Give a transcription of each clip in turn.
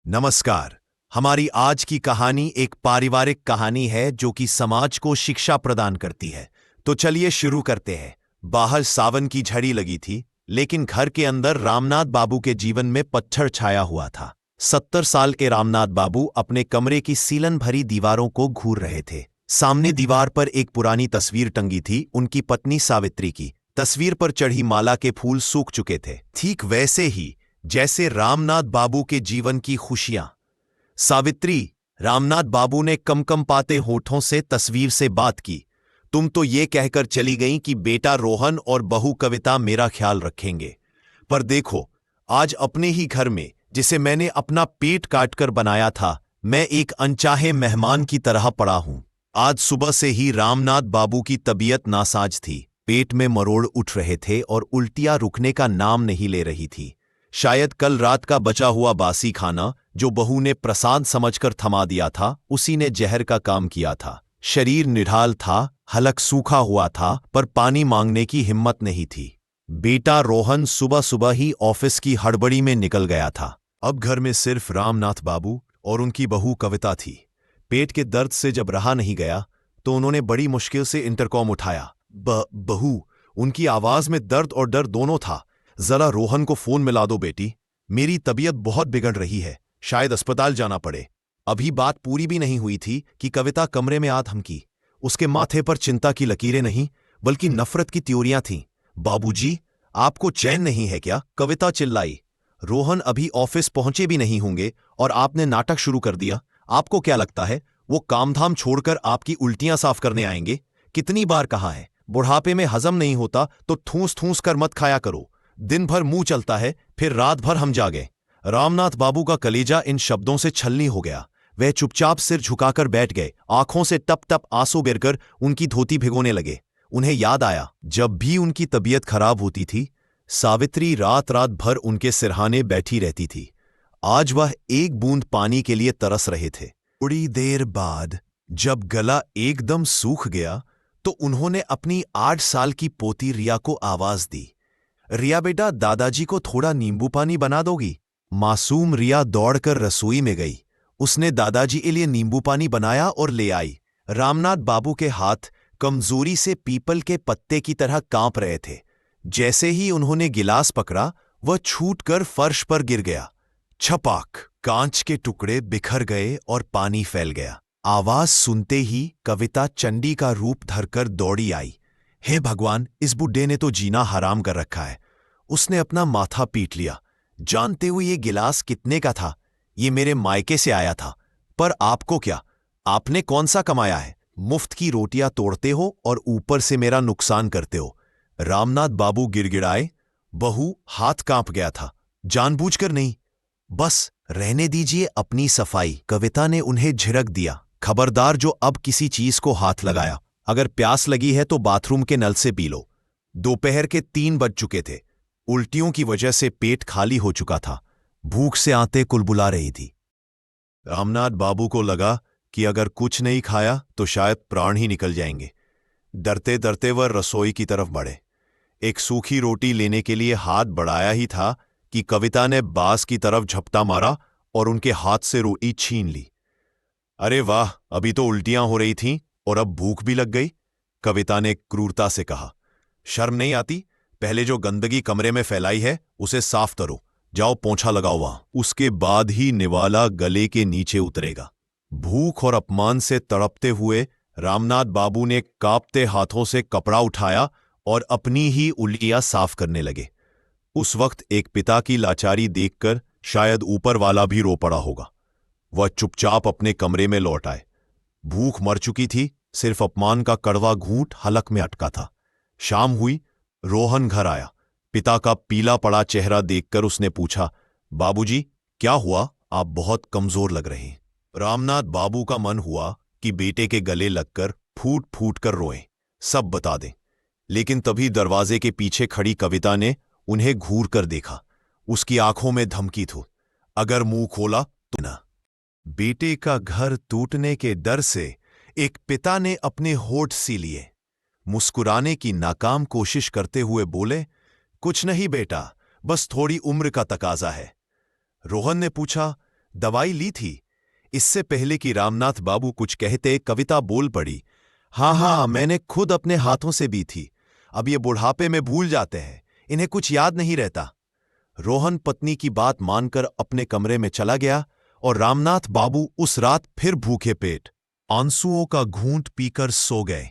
नमस्कार। हमारी आज की कहानी एक पारिवारिक कहानी है जो कि समाज को शिक्षा प्रदान करती है। तो चलिए शुरू करते हैं। बाहर सावन की झड़ी लगी थी, लेकिन घर के अंदर रामनाथ बाबू के जीवन में पत्थर छाया हुआ था। 70 साल के रामनाथ बाबू अपने कमरे की सीलन भरी दीवारों को घूर रहे थे। सामने दीवार पर एक पुरानी तस्वीर टंगी थी, उनकी पत्नी सावित्री की। तस्वीर पर चढ़ी माला के फूल सूख चुके थे, ठीक वैसे ही जैसे रामनाथ बाबू के जीवन की खुशियां। सावित्री, रामनाथ बाबू ने कमकमाते होठों से तस्वीर से बात की। तुम तो ये कहकर चली गईं कि बेटा रोहन और बहू कविता मेरा ख्याल रखेंगे, पर देखो, आज अपने ही घर में, जिसे मैंने अपना पेट काटकर बनाया था, मैं एक अनचाहे मेहमान की तरह पड़ा हूं। आज सुबह से ही रामनाथ बाबू की तबीयत नासाज थी। पेट में मरोड़ उठ रहे थे और उल्टियां रुकने का नाम नहीं ले रही थी। शायद कल रात का बचा हुआ बासी खाना, जो बहू ने प्रसाद समझकर थमा दिया था, उसी ने जहर का काम किया था। शरीर निढाल था, हलक सूखा हुआ था, पर पानी मांगने की हिम्मत नहीं थी। बेटा रोहन सुबह सुबह ही ऑफिस की हड़बड़ी में निकल गया था। अब घर में सिर्फ रामनाथ बाबू और उनकी बहू कविता थी। पेट के दर्द से जब रहा नहीं गया, तो उन्होंने बड़ी मुश्किल से इंटरकॉम उठाया। बहू, उनकी आवाज में दर्द और डर दोनों था। जरा रोहन को फोन मिला दो बेटी, मेरी तबीयत बहुत बिगड़ रही है, शायद अस्पताल जाना पड़े। अभी बात पूरी भी नहीं हुई थी कि कविता कमरे में आ धमकी। उसके माथे पर चिंता की लकीरें नहीं, बल्कि नफरत की त्योरियां थीं। बाबूजी, आपको चैन नहीं है क्या? कविता चिल्लाई। रोहन अभी ऑफिस पहुंचे भी नहीं होंगे और आपने नाटक शुरू कर दिया। आपको क्या लगता है वो कामधाम छोड़कर आपकी उल्टियां साफ करने आएंगे? कितनी बार कहा है, बुढ़ापे में हजम नहीं होता तो ठूस ठूस कर मत खाया करो। दिन भर मुंह चलता है, फिर रात भर हम जागे। रामनाथ बाबू का कलेजा इन शब्दों से छलनी हो गया। वह चुपचाप सिर झुकाकर बैठ गए। आंखों से टप टप आंसू गिरकर उनकी धोती भिगोने लगे। उन्हें याद आया, जब भी उनकी तबीयत खराब होती थी, सावित्री रात रात भर उनके सिरहाने बैठी रहती थी। आज वह एक बूंद पानी के लिए तरस रहे थे। थोड़ी देर बाद जब गला एकदम सूख गया, तो उन्होंने अपनी 8 साल की पोती रिया को आवाज दी। रिया बेटा, दादाजी को थोड़ा नींबू पानी बना दोगी? मासूम रिया दौड़कर रसोई में गई। उसने दादाजी के लिए नींबू पानी बनाया और ले आई। रामनाथ बाबू के हाथ कमजोरी से पीपल के पत्ते की तरह कांप रहे थे। जैसे ही उन्होंने गिलास पकड़ा, वह छूटकर फर्श पर गिर गया। छपाक, कांच के टुकड़े बिखर गए और पानी फैल गया। आवाज सुनते ही कविता चंडी का रूप धरकर दौड़ी आई। हे भगवान, इस बुड्ढे ने तो जीना हराम कर रखा है। उसने अपना माथा पीट लिया। जानते हुए ये गिलास कितने का था? ये मेरे मायके से आया था। पर आपको क्या? आपने कौन सा कमाया है? मुफ्त की रोटियां तोड़ते हो और ऊपर से मेरा नुकसान करते हो। रामनाथ बाबू गिड़गिड़ाए। बहू, हाथ कांप गया था। जानबूझकर नहीं, बस रहने दीजिए अपनी सफाई। कविता ने उन्हें झिड़क दिया। खबरदार, जो अब किसी चीज को हाथ लगाया, अगर प्यास लगी है तो बाथरूम के नल से पी लो। दोपहर के 3 बज चुके थे। उल्टियों की वजह से पेट खाली हो चुका था। भूख से आंतें कुलबुला रही थी। रामनाथ बाबू को लगा कि अगर कुछ नहीं खाया तो शायद प्राण ही निकल जाएंगे। डरते डरते वह रसोई की तरफ बढ़े। एक सूखी रोटी लेने के लिए हाथ बढ़ाया ही था कि कविता ने बांस की तरफ झपटा मारा और उनके हाथ से रोटी छीन ली। अरे वाह, अभी तो उल्टियां हो रही थीं और अब भूख भी लग गई, कविता ने क्रूरता से कहा। शर्म नहीं आती? पहले जो गंदगी कमरे में फैलाई है उसे साफ करो। जाओ, पोंछा लगाओ वहां। उसके बाद ही निवाला गले के नीचे उतरेगा। भूख और अपमान से तड़पते हुए रामनाथ बाबू ने कांपते हाथों से कपड़ा उठाया और अपनी ही उल्टियां साफ करने लगे। उस वक्त एक पिता की लाचारी देखकर शायद ऊपर वाला भी रो पड़ा होगा। वह चुपचाप अपने कमरे में लौट आए। भूख मर चुकी थी, सिर्फ अपमान का कड़वा घूंट हलक में अटका था। शाम हुई, रोहन घर आया। पिता का पीला पड़ा चेहरा देखकर उसने पूछा, बाबूजी, क्या हुआ? आप बहुत कमजोर लग रहे हैं। रामनाथ बाबू का मन हुआ कि बेटे के गले लगकर फूट फूट कर रोएं, सब बता दें। लेकिन तभी दरवाजे के पीछे खड़ी कविता ने उन्हें घूर कर देखा। उसकी आंखों में धमकी थी, अगर मुंह खोला तो ना। बेटे का घर टूटने के डर से एक पिता ने अपने होठ सी लिए। मुस्कुराने की नाकाम कोशिश करते हुए बोले, कुछ नहीं बेटा, बस थोड़ी उम्र का तकाजा है। रोहन ने पूछा, दवाई ली थी। इससे पहले कि रामनाथ बाबू कुछ कहते कविता बोल पड़ी। हाँ हाँ, मैंने खुद अपने हाथों से भी थी। अब ये बुढ़ापे में भूल जाते हैं, इन्हें कुछ याद नहीं रहता। रोहन पत्नी की बात मानकर अपने कमरे में चला गया और रामनाथ बाबू उस रात फिर भूखे पेट आंसुओं का घूंट पीकर सो गए।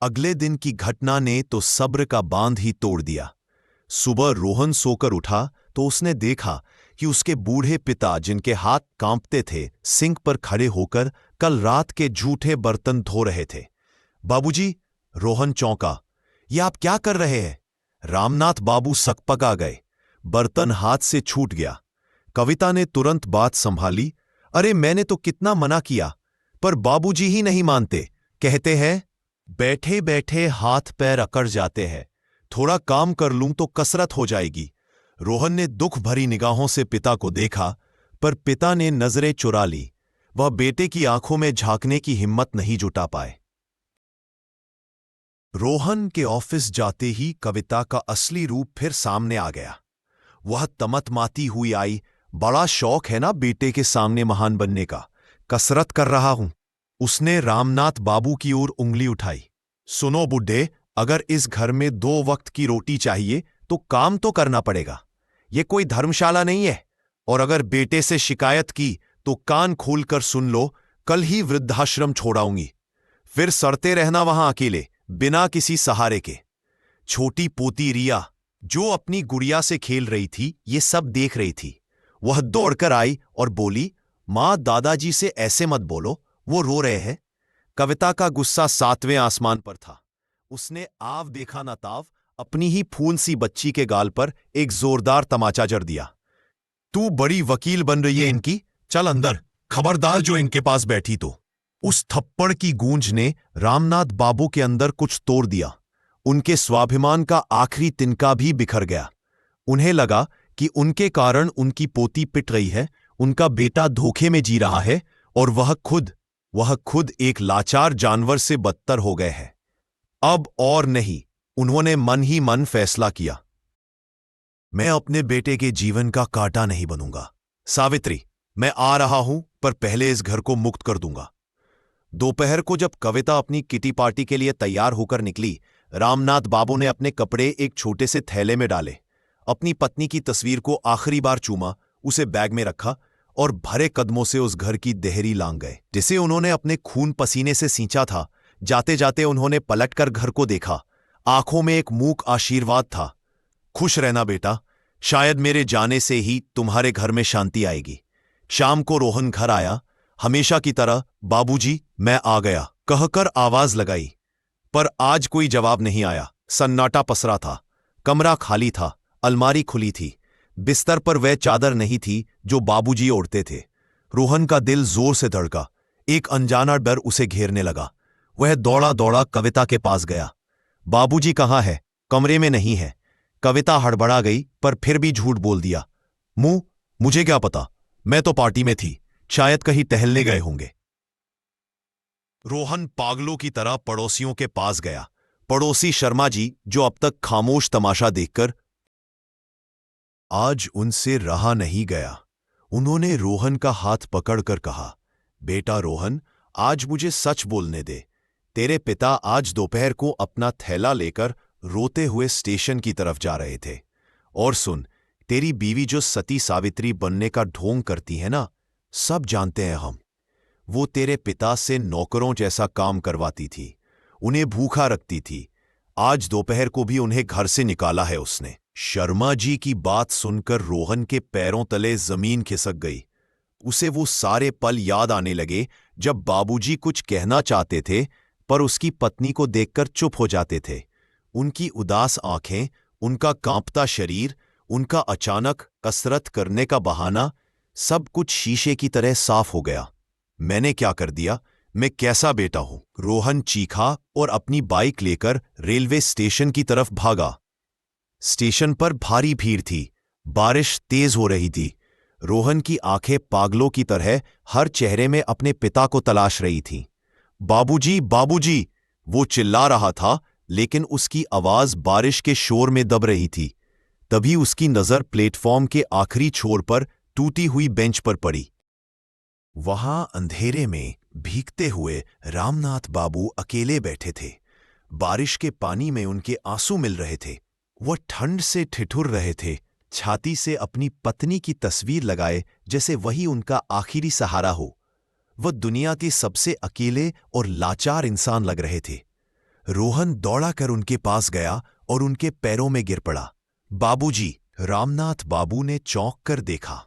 अगले दिन की घटना ने तो सब्र का बांध ही तोड़ दिया। सुबह रोहन सोकर उठा तो उसने देखा कि उसके बूढ़े पिता, जिनके हाथ कांपते थे, सिंक पर खड़े होकर कल रात के झूठे बर्तन धो रहे थे। बाबूजी, रोहन चौंका। ये आप क्या कर रहे हैं? रामनाथ बाबू सकपका गए। बर्तन हाथ से छूट गया। कविता ने तुरंत बात संभाली। अरे मैंने तो कितना मना किया, पर बाबूजी ही नहीं मानते। कहते हैं बैठे बैठे हाथ पैर अकड़ जाते हैं, थोड़ा काम कर लूं तो कसरत हो जाएगी। रोहन ने दुख भरी निगाहों से पिता को देखा, पर पिता ने नजरें चुरा ली। वह बेटे की आंखों में झांकने की हिम्मत नहीं जुटा पाए। रोहन के ऑफिस जाते ही कविता का असली रूप फिर सामने आ गया। वह तमतमाती हुई आई। बड़ा शौक है ना बेटे के सामने महान बनने का। कसरत कर रहा हूं। उसने रामनाथ बाबू की ओर उंगली उठाई। सुनो बुड्ढे, अगर इस घर में 2 वक्त की रोटी चाहिए तो काम तो करना पड़ेगा। ये कोई धर्मशाला नहीं है। और अगर बेटे से शिकायत की तो कान खोलकर सुन लो, कल ही वृद्धाश्रम छोड़ाऊंगी। फिर सड़ते रहना वहां अकेले, बिना किसी सहारे के। छोटी पोती रिया, जो अपनी गुड़िया से खेल रही थी, ये सब देख रही थी। वह दौड़कर आई और बोली, मां, दादाजी से ऐसे मत बोलो, वो रो रहे हैं। कविता का गुस्सा 7वें आसमान पर था। उसने आव देखा ना ताव अपनी ही फूल सी बच्ची के गाल पर एक जोरदार तमाचा जड़ दिया। तू बड़ी वकील बन रही है इनकी, चल अंदर, खबरदार जो इनके पास बैठी तो। उस थप्पड़ की गूंज ने रामनाथ बाबू के अंदर कुछ तोड़ दिया। उनके स्वाभिमान का आखिरी तिनका भी बिखर गया। उन्हें लगा कि उनके कारण उनकी पोती पिट रही है, उनका बेटा धोखे में जी रहा है, और वह खुद एक लाचार जानवर से बदतर हो गए हैं। अब और नहीं, उन्होंने मन ही मन फैसला किया। मैं अपने बेटे के जीवन का कांटा नहीं बनूंगा। सावित्री, मैं आ रहा हूं, पर पहले इस घर को मुक्त कर दूंगा। दोपहर को जब कविता अपनी किटी पार्टी के लिए तैयार होकर निकली, रामनाथ बाबू ने अपने कपड़े एक छोटे से थैले में डाले, अपनी पत्नी की तस्वीर को आखिरी बार चूमा, उसे बैग में रखा और भरे कदमों से उस घर की देहरी लांग गए, जिसे उन्होंने अपने खून पसीने से सींचा था। जाते जाते उन्होंने पलटकर घर को देखा। आंखों में एक मूक आशीर्वाद था। खुश रहना बेटा, शायद मेरे जाने से ही तुम्हारे घर में शांति आएगी। शाम को रोहन घर आया। हमेशा की तरह, बाबूजी, मैं आ गया, कहकर आवाज लगाई, पर आज कोई जवाब नहीं आया। सन्नाटा पसरा था। कमरा खाली था। अलमारी खुली थी। बिस्तर पर वह चादर नहीं थी जो बाबूजी ओढ़ते थे। रोहन का दिल जोर से धड़का। एक अनजाना डर उसे घेरने लगा। वह दौड़ा दौड़ा कविता के पास गया। बाबूजी कहाँ है? कमरे में नहीं है। कविता हड़बड़ा गई, पर फिर भी झूठ बोल दिया। मुझे क्या पता, मैं तो पार्टी में थी, शायद कहीं टहलने गए होंगे। रोहन पागलों की तरह पड़ोसियों के पास गया। पड़ोसी शर्मा जी, जो अब तक खामोश तमाशा देखकर आज उनसे रहा नहीं गया, उन्होंने रोहन का हाथ पकड़कर कहा, बेटा रोहन, आज मुझे सच बोलने दे। तेरे पिता आज दोपहर को अपना थैला लेकर रोते हुए स्टेशन की तरफ जा रहे थे। और सुन, तेरी बीवी जो सती सावित्री बनने का ढोंग करती है ना, सब जानते हैं हम। वो तेरे पिता से नौकरों जैसा काम करवाती थी, उन्हें भूखा रखती थी। आज दोपहर को भी उन्हें घर से निकाला है उसने। शर्मा जी की बात सुनकर रोहन के पैरों तले जमीन खिसक गई। उसे वो सारे पल याद आने लगे जब बाबूजी कुछ कहना चाहते थे, पर उसकी पत्नी को देखकर चुप हो जाते थे। उनकी उदास आंखें, उनका कांपता शरीर, उनका अचानक कसरत करने का बहाना, सब कुछ शीशे की तरह साफ हो गया। मैंने क्या कर दिया? मैं कैसा बेटा हूं? रोहन चीखा और अपनी बाइक लेकर रेलवे स्टेशन की तरफ भागा। स्टेशन पर भारी भीड़ थी। बारिश तेज हो रही थी। रोहन की आंखें पागलों की तरह हर चेहरे में अपने पिता को तलाश रही थीं। बाबूजी, बाबूजी, वो चिल्ला रहा था, लेकिन उसकी आवाज बारिश के शोर में दब रही थी। तभी उसकी नजर प्लेटफॉर्म के आखिरी छोर पर टूटी हुई बेंच पर पड़ी। वहां अंधेरे में भीगते हुए रामनाथ बाबू अकेले बैठे थे। बारिश के पानी में उनके आंसू मिल रहे थे। वह ठंड से ठिठुर रहे थे, छाती से अपनी पत्नी की तस्वीर लगाए जैसे वही उनका आखिरी सहारा हो। वह दुनिया के सबसे अकेले और लाचार इंसान लग रहे थे। रोहन दौड़ा कर उनके पास गया और उनके पैरों में गिर पड़ा। बाबूजी! रामनाथ बाबू ने चौंक कर देखा।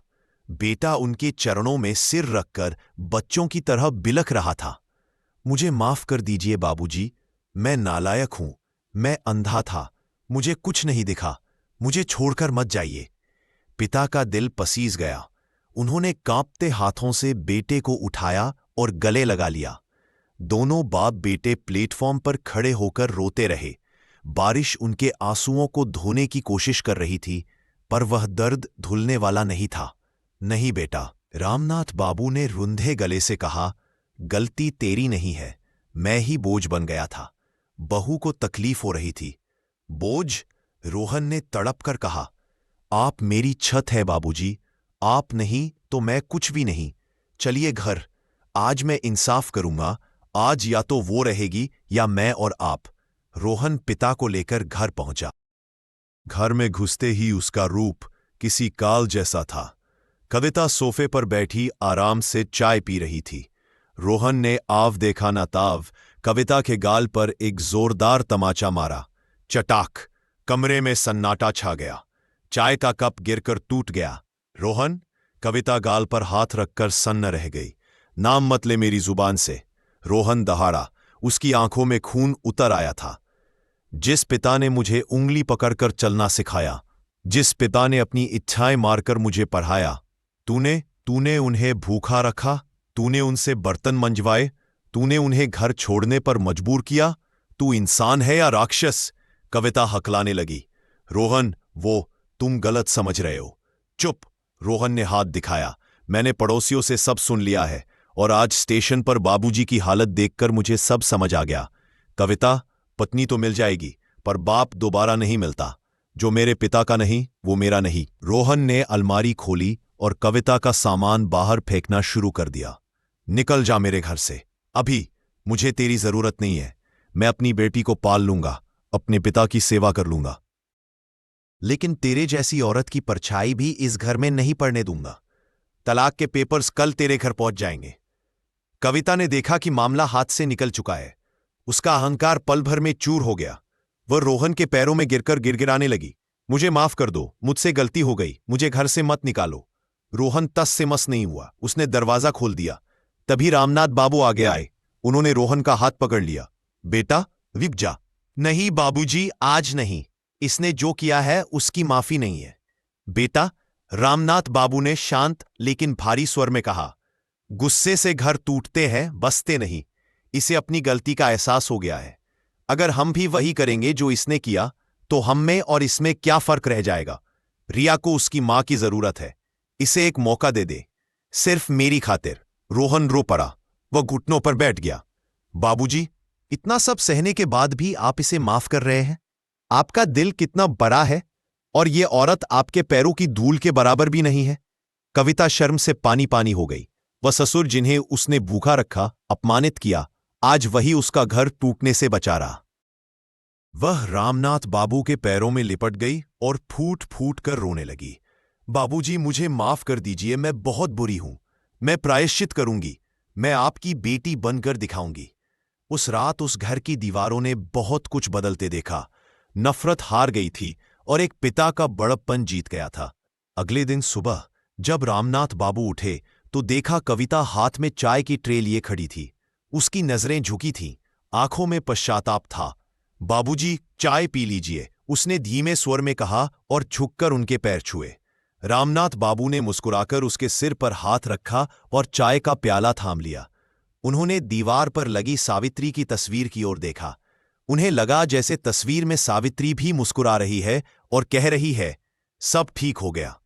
बेटा उनके चरणों में सिर रखकर बच्चों की तरह बिलख रहा था। मुझे माफ कर दीजिए बाबूजी, मैं नालायक हूं, मैं अंधा था, मुझे कुछ नहीं दिखा, मुझे छोड़कर मत जाइए। पिता का दिल पसीज गया। उन्होंने कांपते हाथों से बेटे को उठाया और गले लगा लिया। दोनों बाप बेटे प्लेटफॉर्म पर खड़े होकर रोते रहे। बारिश उनके आंसुओं को धोने की कोशिश कर रही थी, पर वह दर्द धुलने वाला नहीं था। नहीं बेटा, रामनाथ बाबू ने रुंधे गले से कहा, गलती तेरी नहीं है, मैं ही बोझ बन गया था। बहू को तकलीफ हो रही थी। बोझ? रोहन ने तड़प कर कहा, आप मेरी छत है बाबूजी, आप नहीं तो मैं कुछ भी नहीं। चलिए घर, आज मैं इंसाफ करूंगा, आज या तो वो रहेगी या मैं और आप। रोहन पिता को लेकर घर पहुंचा। घर में घुसते ही उसका रूप किसी काल जैसा था। कविता सोफे पर बैठी आराम से चाय पी रही थी। रोहन ने आव देखा ना ताव कविता के गाल पर एक जोरदार तमाचा मारा। चटाक! कमरे में सन्नाटा छा गया। चाय का कप गिरकर टूट गया। रोहन! कविता गाल पर हाथ रखकर सन्न रह गई। नाम मत ले मेरी जुबान से। रोहन दहाड़ा। उसकी आंखों में खून उतर आया था। जिस पिता ने मुझे उंगली पकड़कर चलना सिखाया, जिस पिता ने अपनी इच्छाएं मारकर मुझे पढ़ाया, तूने उन्हें भूखा रखा, तूने उनसे बर्तन मंजवाए, तूने उन्हें घर छोड़ने पर मजबूर किया। तू इंसान है या राक्षस? कविता हकलाने लगी। रोहन, तुम गलत समझ रहे हो। चुप! रोहन ने हाथ दिखाया। मैंने पड़ोसियों से सब सुन लिया है और आज स्टेशन पर बाबूजी की हालत देखकर मुझे सब समझ आ गया। कविता, पत्नी तो मिल जाएगी, पर बाप दोबारा नहीं मिलता। जो मेरे पिता का नहीं, वो मेरा नहीं। रोहन ने अलमारी खोली और कविता का सामान बाहर फेंकना शुरू कर दिया। निकल जा मेरे घर से, अभी। मुझे तेरी जरूरत नहीं है। मैं अपनी बेटी को पाल लूंगा, अपने पिता की सेवा कर लूंगा। लेकिन तेरे जैसी औरत की परछाई भी इस घर में नहीं पड़ने दूंगा। तलाक के पेपर्स कल तेरे घर पहुंच जाएंगे। कविता ने देखा कि मामला हाथ से निकल चुका है। उसका अहंकार पल भर में चूर हो गया। वह रोहन के पैरों में गिरकर गिड़गिड़ाने लगी। मुझे माफ कर दो, मुझसे गलती हो गई, मुझे घर से मत निकालो। रोहन तस से मस नहीं हुआ। उसने दरवाजा खोल दिया। तभी रामनाथ बाबू आगे आए। उन्होंने रोहन का हाथ पकड़ लिया। बेटा, रुक जा। नहीं बाबूजी, आज नहीं। इसने जो किया है उसकी माफी नहीं है। बेटा, रामनाथ बाबू ने शांत लेकिन भारी स्वर में कहा। गुस्से से घर टूटते हैं, बसते नहीं। इसे अपनी गलती का एहसास हो गया है। अगर हम भी वही करेंगे जो इसने किया, तो हम में और इसमें क्या फर्क रह जाएगा? रिया को उसकी मां की जरूरत है। इसे एक मौका दे दे, सिर्फ मेरी खातिर। रोहन रो पड़ा। वह घुटनों पर बैठ गया। बाबूजी, इतना सब सहने के बाद भी आप इसे माफ कर रहे हैं? आपका दिल कितना बड़ा है, और यह औरत आपके पैरों की धूल के बराबर भी नहीं है। कविता शर्म से पानी पानी हो गई। वह ससुर जिन्हें उसने भूखा रखा, अपमानित किया, आज वही उसका घर टूटने से बचा रहा। वह रामनाथ बाबू के पैरों में लिपट गई और फूट फूट कर रोने लगी। बाबूजी, मुझे माफ कर दीजिए, मैं बहुत बुरी हूं। मैं प्रायश्चित करूंगी। मैं आपकी बेटी बनकर दिखाऊंगी। उस रात उस घर की दीवारों ने बहुत कुछ बदलते देखा। नफरत हार गई थी और एक पिता का बड़प्पन जीत गया था। अगले दिन सुबह जब रामनाथ बाबू उठे तो देखा कविता हाथ में चाय की ट्रे लिए खड़ी थी। उसकी नजरें झुकी थीं, आंखों में पश्चाताप था। बाबूजी, चाय पी लीजिए, उसने धीमे स्वर में कहा और झुककर उनके पैर छुए। रामनाथ बाबू ने मुस्कुराकर उसके सिर पर हाथ रखा और चाय का प्याला थाम लिया। उन्होंने दीवार पर लगी सावित्री की तस्वीर की ओर देखा। उन्हें लगा जैसे तस्वीर में सावित्री भी मुस्कुरा रही है और कह रही है, सब ठीक हो गया।